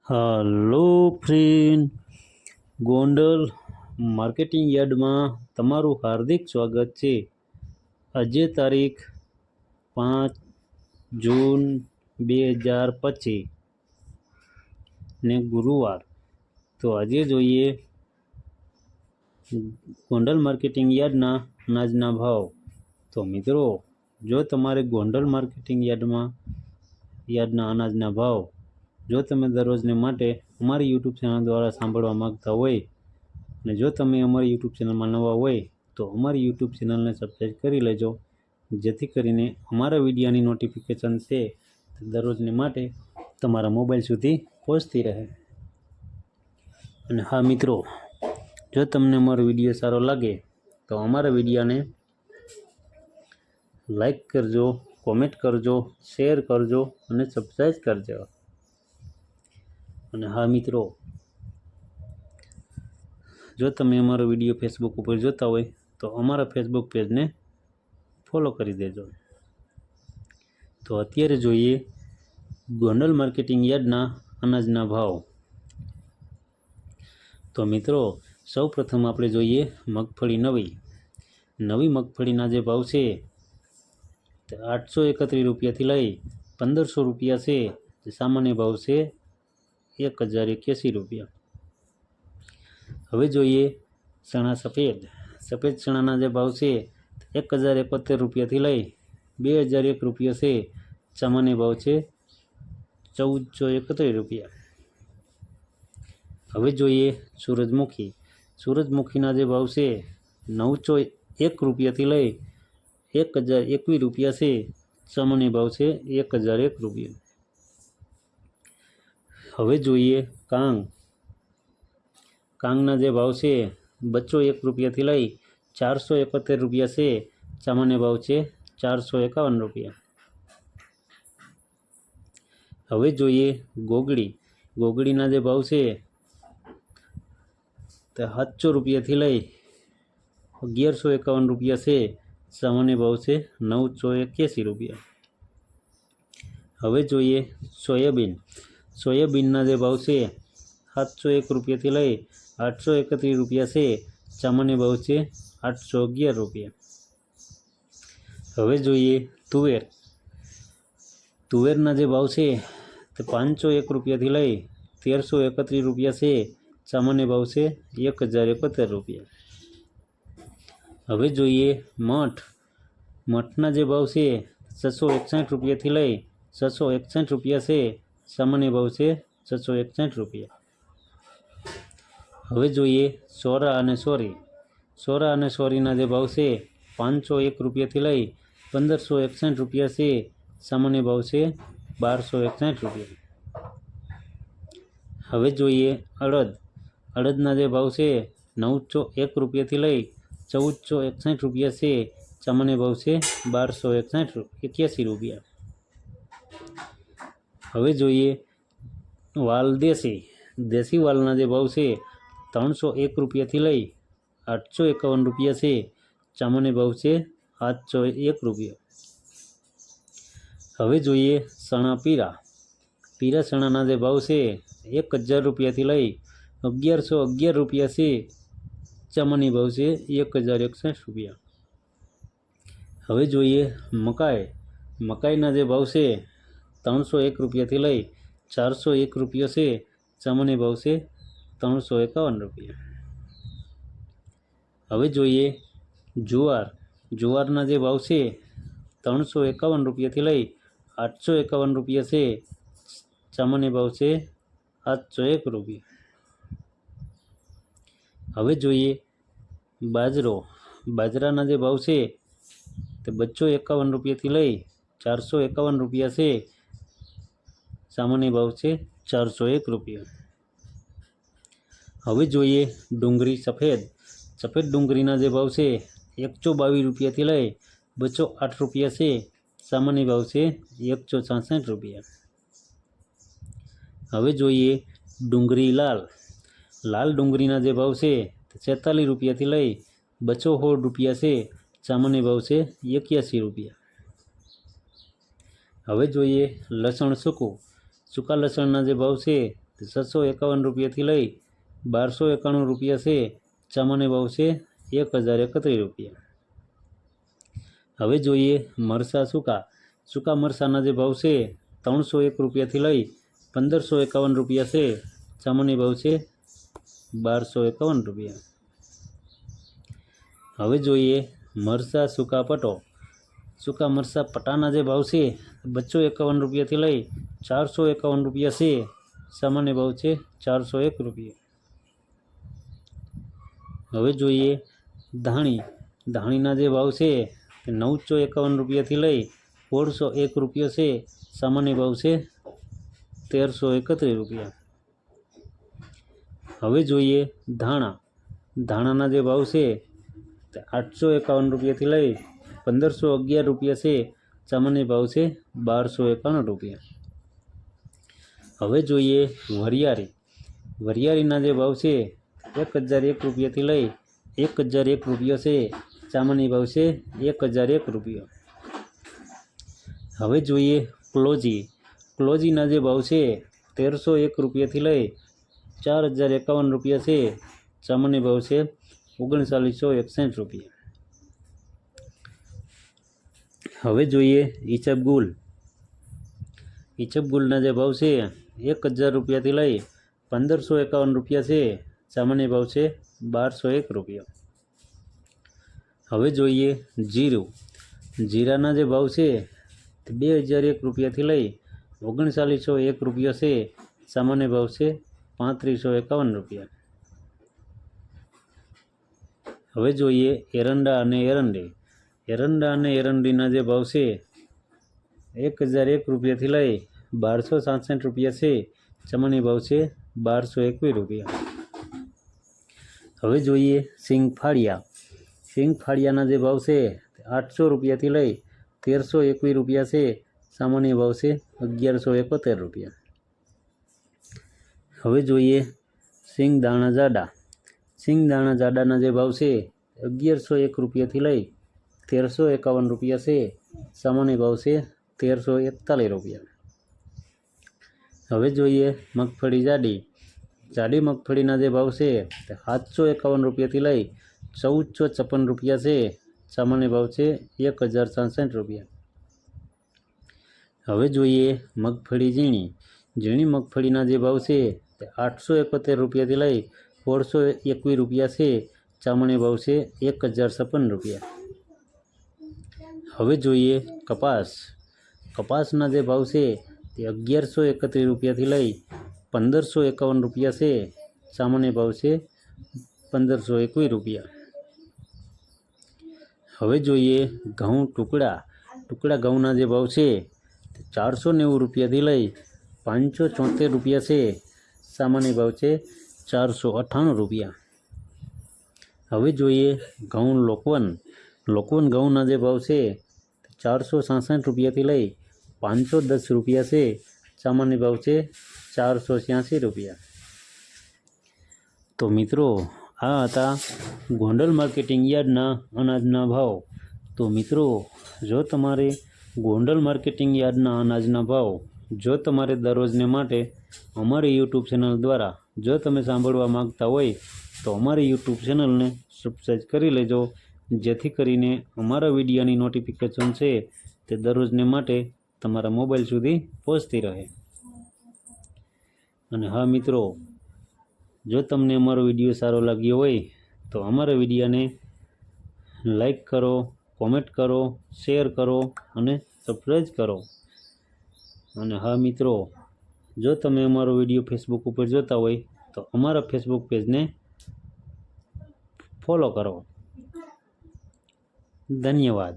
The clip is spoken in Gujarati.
હલો ફ્રેન્ડ, ગોંડલ માર્કેટિંગ યાર્ડમાં તમારું હાર્દિક સ્વાગત છે. આજે તારીખ 5 જૂન 2025 ને ગુરુવાર. તો આજે જોઈએ ગોંડલ માર્કેટિંગ યાર્ડના અનાજના ભાવ. તો મિત્રો, જો તમારે ગોંડલ માર્કેટિંગ યાર્ડના અનાજના ભાવ જો તમે દરરોજને માટે અમારી યુટ્યુબ ચેનલ દ્વારા સાંભળવા માગતા હોય અને જો તમે અમારી યુટ્યુબ ચેનલમાં નવા હોય તો અમારી યુટ્યુબ ચેનલને સબસ્ક્રાઈબ કરી લેજો, જેથી કરીને અમારા વિડીયોની નોટિફિકેશન છે તે દરરોજને માટે તમારા મોબાઈલ સુધી પહોંચતી રહે. અને હા મિત્રો, જો તમને અમારો વિડીયો સારો લાગે તો અમારા વિડીયોને લાઈક કરજો, કોમેન્ટ કરજો, શેર કરજો અને સબસ્ક્રાઈબ કરજો. અને હા મિત્રો, જો તમે અમારો વિડીયો ફેસબુક ઉપર જોતા હોય તો અમારા ફેસબુક પેજને ફોલો કરી દેજો. તો અત્યારે જોઈએ ગોંડલ માર્કેટિંગ યાર્ડના અનાજના ભાવ. તો મિત્રો, સૌ પ્રથમ આપણે જોઈએ મગફળી નવી મગફળીના જે ભાવ છે તે 831 રૂપિયાથી લઈ 1500 રૂપિયા છે. જે સામાન્ય ભાવ છે 1081 રૂપિયા. હવે જોઈએ ચણા સફેદ ચણાના જે ભાવ છે 1071 રૂપિયાથી લઈ 2001 રૂપિયા છે. સામાન્ય ભાવ છે 1431 રૂપિયા. હવે જોઈએ સૂરજમુખીના જે ભાવ છે 901 રૂપિયાથી લઈ 1021 રૂપિયા છે. સામાન્ય ભાવ છે 1001 રૂપિયા. હવે જોઈએ કાંગના જે ભાવ છે 201 રૂપિયાથી લઈ 471 રૂપિયા છે. સામાન્ય ભાવ છે 451 રૂપિયા. હવે જોઈએ ગોગડીના જે ભાવ છે તે 700 રૂપિયાથી લઈ 1151 રૂપિયા છે. સામાન્ય ભાવ છે 981 રૂપિયા. હવે જોઈએ સોયાબીનના જે ભાવ છે 701 રૂપિયાથી લઈ 831 રૂપિયા છે. સામાન્ય ભાવ છે 811 રૂપિયા. હવે જોઈએ તુવેરના જે ભાવ છે તે 501 રૂપિયાથી લઈ 1331 રૂપિયા છે. સામાન્ય ભાવ છે 1071 રૂપિયા. હવે જોઈએ મઠના જે ભાવ છે 661 રૂપિયાથી લઈ 661 રૂપિયા છે. સામાન્ય ભાવ છે 661 રૂપિયા. હવે જોઈએ સોરા અને સોરીના જે ભાવ છે 501 રૂપિયાથી લઈ 1561 રૂપિયા છે. સામાન્ય ભાવ છે 1261 રૂપિયા. હવે જોઈએ અડદના જે ભાવ છે 901 રૂપિયાથી લઈ 1461 રૂપિયા છે. સામાન્ય ભાવ છે 1281 રૂપિયા. હવે જોઈએ દેશી વાલના જે ભાવ છે 301 રૂપિયાથી લઈ 851 રૂપિયા છે. સામાન્ય ભાવ છે 701 રૂપિયા. હવે જોઈએ પીળા ચણાના જે ભાવ છે 1000 રૂપિયાથી લઈ 1111 રૂપિયા છે. સામાન્ય ભાવ છે 1061 રૂપિયા. હવે જોઈએ મકાઈના જે ભાવ છે 301 રૂપિયાથી લઈ 401 રૂપિયા છે. સામાન્ય ભાવ છે 351 રૂપિયા. હવે જોઈએ જુવારના જે ભાવ છે 351 રૂપિયાથી લઈ 851 રૂપિયા છે. સામાન્ય ભાવ છે 701 રૂપિયા. હવે જોઈએ બાજરાના જે ભાવ છે તે 251 રૂપિયાથી લઈ 451 રૂપિયા છે. સામાન્ય ભાવ છે 401 રૂપિયા. હવે જોઈએ સફેદ ડુંગળીના જે ભાવ છે 122 રૂપિયાથી લઈ 208 રૂપિયા છે. સામાન્ય ભાવ છે 166 રૂપિયા. હવે જોઈએ લાલ ડુંગળીના જે ભાવ છે 46 રૂપિયાથી લઈ 216 રૂપિયા છે. સામાન્ય ભાવ છે 81 રૂપિયા. હવે જોઈએ લસણ સૂકા લસણના જે ભાવ છે 751 રૂપિયાથી લઈ 1291 રૂપિયા છે. સામાન્ય ભાવ છે 1031 રૂપિયા. હવે જોઈએ મરચાં સૂકા મરચાંના જે ભાવ છે 301 રૂપિયાથી લઈ 1551 રૂપિયા છે. સામાન્ય ભાવ છે 1251 રૂપિયા. હવે જોઈએ મરચાં સૂકા મરચાં પટાના જે ભાવ છે 251 રૂપિયાથી લઈ 451 રૂપિયા છે. સામાન્ય ભાવ છે 401 રૂપિયા. હવે જોઈએ ધાણીના જે ભાવ છે 951 રૂપિયાથી લઈ 1601 રૂપિયા છે. સામાન્ય ભાવ છે 1331 રૂપિયા. હવે જોઈએ ધાણાના જે ભાવ છે 851 રૂપિયાથી લઈ 1511 રૂપિયા છે. સામાન્ય ભાવ છે 1251 રૂપિયા. હવે જોઈએ વરિયાળીના જે ભાવ છે 1001 રૂપિયાથી લઈ 1001 રૂપિયા છે. સામાન્ય ભાવ છે 1001 રૂપિયા. હવે જોઈએ ક્લોજીના જે ભાવ છે 1301 રૂપિયાથી લઈ 4051 રૂપિયા છે. સામાન્ય ભાવ છે 3961 રૂપિયા. હવે જોઈએ ઈસબગુલના જે ભાવ છે 1000 રૂપિયાથી લઈ 1551 રૂપિયા છે. સામાન્ય ભાવ છે 1201 રૂપિયા. હવે જોઈએ જીરાના જે ભાવ છે 2001 રૂપિયાથી લઈ 3901 રૂપિયા છે. સામાન્ય ભાવ છે 3551 રૂપિયા. હવે જોઈએ એરંડા અને એરંડીના જે ભાવ છે 1001 રૂપિયાથી લઈ 1267 રૂપિયા છે. સામાન્ય ભાવ છે 1221 રૂપિયા. હવે જોઈએ સિંગફાળિયાના જે ભાવ છે 800 રૂપિયાથી લઈ 1321 રૂપિયા છે. સામાન્ય ભાવ છે 1171 રૂપિયા. હવે જોઈએ સિંગદાણા જાડાના જે ભાવ છે 1101 રૂપિયાથી લઈ 1351 રૂપિયા છે. સામાન્ય ભાવ છે 1341 રૂપિયા. હવે જોઈએ મગફળી જાડી મગફળીના જે ભાવ છે 751 રૂપિયાથી લઈ 1456 રૂપિયા છે. સામાન્ય ભાવ છે 1067 રૂપિયા. હવે જોઈએ મગફળી ઝીણી મગફળીના જે ભાવ છે 871 રૂપિયાથી લઈ 1621 રૂપિયા છે. સામાન્ય ભાવ છે 1056 રૂપિયા. હવે જોઈએ કપાસના જે ભાવ છે તે 1131 રૂપિયાથી લઈ 1551 રૂપિયા છે. સામાન્ય ભાવ છે 1521 રૂપિયા. હવે જોઈએ ટુકડા ઘઉંના જે ભાવ છે 490 રૂપિયાથી લઈ 574 રૂપિયા છે. સામાન્ય ભાવ છે 498 રૂપિયા. હવે જોઈએ ઘઉં લોકવન ઘઉંના જે ભાવ છે 467 રૂપિયાથી લઈ 510 રૂપિયા છે. સામાન્ય ભાવ છે 486 રૂપિયા. તો મિત્રો આ હતા ગોંડલ માર્કેટિંગ યાર્ડના અનાજના ભાવ. તો મિત્રો જો તમારે ગોંડલ માર્કેટિંગ યાર્ડના અનાજના ભાવ જો તમારે દરરોજને માટે અમારી યુટ્યુબ ચેનલ દ્વારા જો તમે સાંભળવા માગતા હોય તો અમારી યુટ્યુબ ચેનલને સબસ્ક્રાઈબ કરી લેજો, જેથી કરીને અમારા વિડીયોની નોટિફિકેશન છે તે દરરોજને માટે તમારા મોબાઈલ સુધી પહોંચતી રહે. અને હા મિત્રો, જો તમને અમારો વિડીયો સારો લાગ્યો હોય તો અમારા વિડીયોને લાઈક કરો, કોમેન્ટ કરો, શેર કરો અને સબસ્ક્રાઈબ કરો. અને હા મિત્રો, જો તમે અમારો વિડીયો ફેસબુક ઉપર જોતા હોય તો અમારા ફેસબુક પેજને ફોલો કરો. ધન્યવાદ.